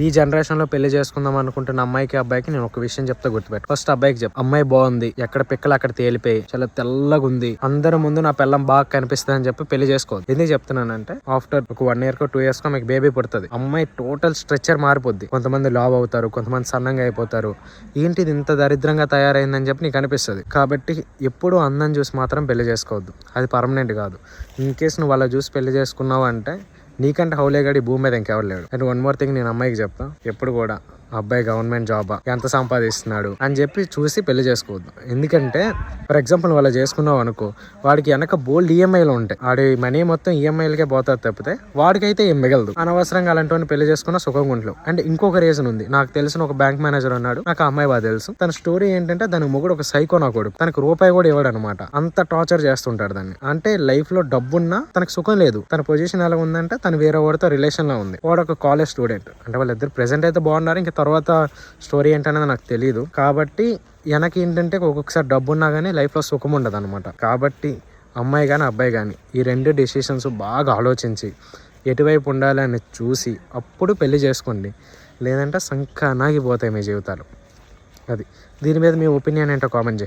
ఈ జనరేషన్ లో పెళ్లి చేసుకుందాం అనుకుంటున్న అమ్మాయికి అబ్బాయికి నేను ఒక విషయం చెప్తా గుర్తుపెట్టు. ఫస్ట్ అబ్బాయికి చెప్పు, అమ్మాయి బాగుంది, ఎక్కడ పిక్కలు అక్కడ తేలిపోయి చాలా తెల్లగా ఉంది, అందరి ముందు నా పిల్లం బాగా కనిపిస్తుంది అని చెప్పి పెళ్లి చేసుకోవద్దు. ఎందుకు చెప్తున్నానంటే ఆఫ్టర్ ఒక 1 year కో 2 years కో మీకు బేబీ పుడుతుంది. అమ్మాయి టోటల్ స్ట్రక్చర్ మారిపోద్ది. కొంతమంది లావ్ అవుతారు, కొంతమంది సన్నంగా అయిపోతారు. ఏంటిది ఇంత దరిద్రంగా తయారైందని చెప్పి నీకు అనిపిస్తుంది. కాబట్టి ఎప్పుడు అందం చూసి మాత్రం పెళ్లి చేసుకోవద్దు. అది పర్మనెంట్ కాదు. ఇన్ కేసు నువ్వు అలా చూసి పెళ్లి చేసుకున్నావు అంటే నీకంటే హౌలేగాడి భూమి మీద ఇంకెవరు లేడు. అండ్ 1 more థింగ్ నేను అమ్మాయికి చెప్తా, ఎప్పుడు కూడా అబ్బాయి గవర్నమెంట్ జాబా, ఎంత సంపాదిస్తున్నాడు అని చెప్పి చూసి పెళ్లి చేసుకోవద్దు. ఎందుకంటే ఫర్ ఎగ్జాంపుల్ వాళ్ళు చేసుకున్నావు అనుకో, వాడికి వెనక బోల్డ్ ఈఎంఐలు ఉంటాయి. వాడి మనీ మొత్తం ఈఎంఐలకే పోతుంది తప్పితే వాడికైతే ఏం మిగలదు. అనవసరంగా అలాంటి పెళ్లి చేసుకున్న సుఖంగా ఉండలేవు. అండ్ ఇంకొక రీజన్ ఉంది. నాకు తెలిసిన ఒక బ్యాంక్ మేనేజర్ ఉన్నాడు, నాకు ఆ అమ్మాయి బాగా తెలుసు. తన స్టోరీ ఏంటంటే దాని మొగుడు ఒక సైకో నా కొడుకు. తనకు రూపాయి కూడా ఇవ్వడు అనమాట. అంత టార్చర్ చేస్తుంటాడు దాన్ని. అంటే లైఫ్ లో డబ్బున్నా తనకు సుఖం లేదు. తన పొజిషన్ ఎలా ఉందంటే తను వేరే వాడితో రిలేషన్ లో ఉంది. వాడు ఒక కాలేజ్ స్టూడెంట్. అంటే వాళ్ళిద్దరు ప్రెసెంట్ అయితే బాగున్నారు. ఇంకా తర్వాత స్టోరీ ఏంటనేది నాకు తెలియదు. కాబట్టి వెనక ఏంటంటే ఒక్కొక్కసారి డబ్బు ఉన్నా కానీ లైఫ్లో సుఖం ఉండదు అనమాట. కాబట్టి అమ్మాయి కానీ అబ్బాయి కానీ ఈ 2 డెసిషన్స్ బాగా ఆలోచించి ఎటువైపు ఉండాలి అని చూసి అప్పుడు పెళ్లి చేసుకోండి. లేదంటే సంకనాగిపోతాయి మీ జీవితాలు. అది దీని మీద మీ ఒపీనియన్ ఏంటో కామెంట్ చేయండి.